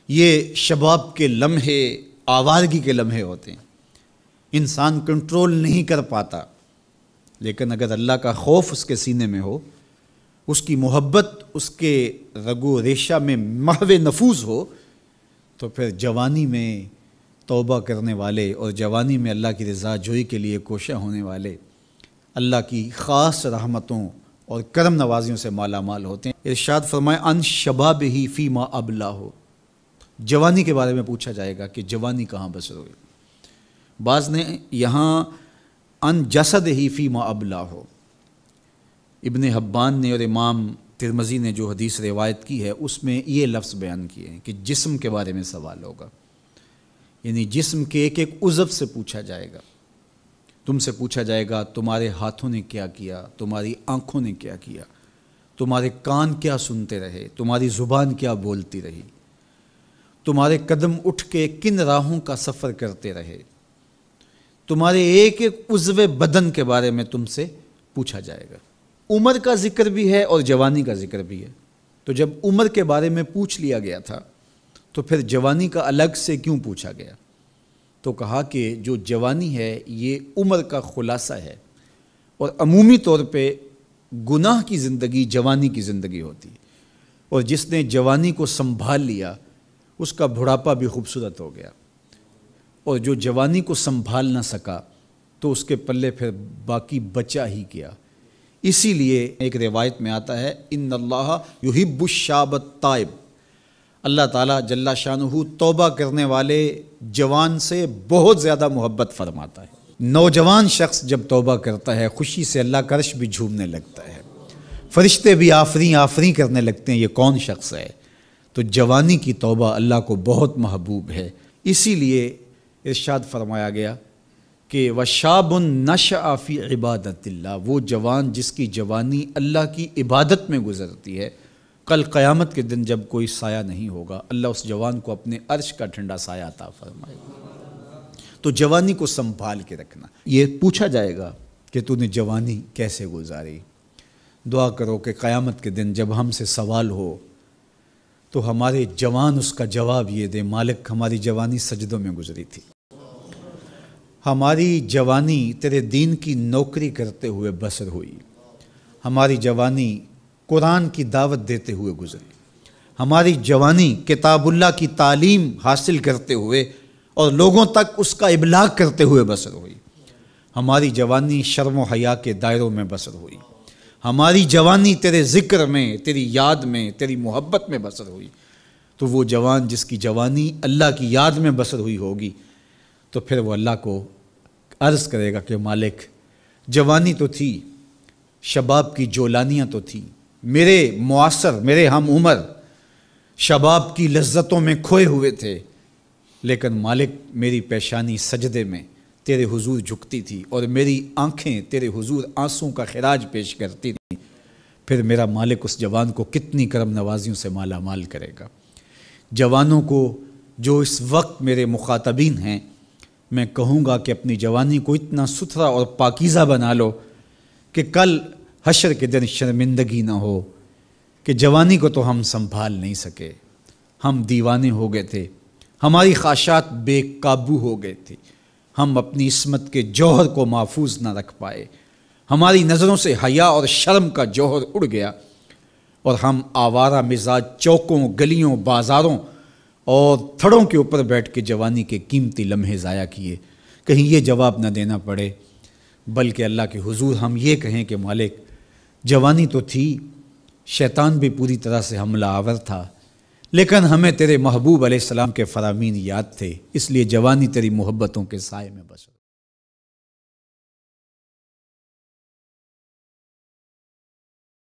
یہ شباب کے لمحے آوارگی کے لمحے ہوتے ہیں، انسان کنٹرول نہیں کر پاتا، لیکن اگر اللہ کا خوف اس کے سینے میں ہو، اس کی محبت اس کے رگ و ریشہ میں محو نفوذ ہو، تو پھر جوانی میں توبہ کرنے والے اور جوانی میں اللہ کی رضا جوئی کے لیے کوشاں ہونے والے اللہ کی خاص رحمتوں اور کرم نوازیوں سے مالا مال ہوتے ہیں۔ ارشاد فرمائے ان شبابہ فیما ابلاہ، جوانی کے بارے میں پوچھا جائے گا کہ جوانی کہاں بسر ہوئی۔ بعض نے یہاں ان جسدہ فیما ابلاہ، ابن حبان نے اور امام ترمذی نے جو حدیث روایت کی ہے اس میں یہ لفظ بیان کیے ہیں کہ جسم کے بارے میں سوال ہوگا، یعنی جسم کے ایک ایک عضو سے پوچھا جائے گا۔ تم سے پوچھا جائے گا تمہارے ہاتھوں نے کیا کیا، تمہاری آنکھوں نے کیا کیا، تمہارے کان کیا سنتے رہے، تمہاری زبان کیا بولتی رہی، تمہارے قدم اٹھ کے کن راہوں کا سفر کرتے رہے، تمہارے ایک ایک عضو بدن کے بارے میں تم سے پوچھا جائے گا۔ عمر کا ذکر بھی ہے اور جوانی کا ذکر بھی ہے، تو جب عمر کے بارے میں پوچھ لیا گیا تھا تو پھر جوانی کا الگ سے کیوں پوچھا گیا؟ تو کہا کہ جو جوانی ہے یہ عمر کا خلاصہ ہے، اور عمومی طور پہ گناہ کی زندگی جوانی کی زندگی ہوتی ہے، اور جس نے جوانی کو سنبھال لیا اس کا بڑھاپا بھی خوبصورت ہو گیا، اور جو جوانی کو سنبھال نہ سکا تو اس کے پلے پھر باقی بچا ہی کیا۔ اسی لیے ایک روایت میں آتا ہے ان اللہ یحب الشاب التائب، اللہ تعالیٰ جل شانہ توبہ کرنے والے جوان سے بہت زیادہ محبت فرماتا ہے۔ نوجوان شخص جب توبہ کرتا ہے خوشی سے اللہ کا عرش بھی جھومنے لگتا ہے، فرشتے بھی آفریں آفریں کرنے لگتے ہیں، یہ کون شخص ہے؟ تو جوانی کی توبہ اللہ کو بہت محبوب ہے۔ اسی لیے ارشاد فرمایا گیا کہ وَشَابٌ نَشَأَ فِي عِبَادَةِ اللَّهِ، وہ جوان جس کی جوانی اللہ کی عبادت میں گزرتی ہے، کل قیامت کے دن جب کوئی سایہ نہیں ہوگا اللہ اس جوان کو اپنے عرش کا ٹھنڈا سایہ عطا فرمائے گا۔ تو جوانی کو سنبھال کے رکھنا، یہ پوچھا جائے گا کہ تو نے جوانی کیسے گزاری۔ دعا کرو کہ قیامت کے دن جب ہم سے سوال ہو تو ہمارے جوان اس کا جواب یہ دے مالک ہماری جوانی سجدوں میں گزری تھی، ہماری جوانی تیرے دین کی نوکری کرتے ہوئے بسر ہوئی، ہماری جوانی قرآن کی دعوت دیتے ہوئے گزری، ہماری جوانی کتاب اللہ کی تعلیم حاصل کرتے ہوئے اور لوگوں تک اس کا ابلاغ کرتے ہوئے بسر ہوئی، ہماری جوانی شرم و حیا کے دائروں میں بسر ہوئی، ہماری جوانی تیرے ذکر میں، تیری یاد میں، تیری محبت میں بسر ہوئی۔ تو وہ جوان جس کی جوانی اللہ کی یاد میں بسر ہوئی ہوگی تو پھر وہ اللہ کو عرض کرے گا کہ مالک جوانی تو تھی، شباب کی جولانیاں تو تھیں، میرے معاصر میرے ہم عمر شباب کی لذتوں میں کھوئے ہوئے تھے، لیکن مالک میری پیشانی سجدے میں تیرے حضور جھکتی تھی اور میری آنکھیں تیرے حضور آنسوں کا خراج پیش کرتی تھیں، پھر میرا مالک اس جوان کو کتنی کرم نوازیوں سے مالا مال کرے گا۔ جوانوں کو جو اس وقت میرے مخاطبین ہیں میں کہوں گا کہ اپنی جوانی کو اتنا ستھرا اور پاکیزہ بنا لو کہ کل حشر کے دن شرمندگی نہ ہو کہ جوانی کو تو ہم سنبھال نہیں سکے، ہم دیوانے ہو گئے تھے، ہماری خواہشات بے قابو ہو گئے تھے، ہم اپنی عصمت کے جوہر کو محفوظ نہ رکھ پائے، ہماری نظروں سے حیا اور شرم کا جوہر اڑ گیا اور ہم آوارہ مزاج چوکوں گلیوں بازاروں اور تھڑوں کے اوپر بیٹھ کے جوانی کے قیمتی لمحے ضائع کیے۔ کہیں یہ جواب نہ دینا پڑے بلکہ اللہ کے حضور ہم یہ کہیں کہ مالک جوانی تو تھی، شیطان بھی پوری طرح سے حملہ آور تھا، لیکن ہمیں تیرے محبوب علیہ السلام کے فرامین یاد تھے، اس لیے جوانی تیری محبتوں کے سائے میں بسر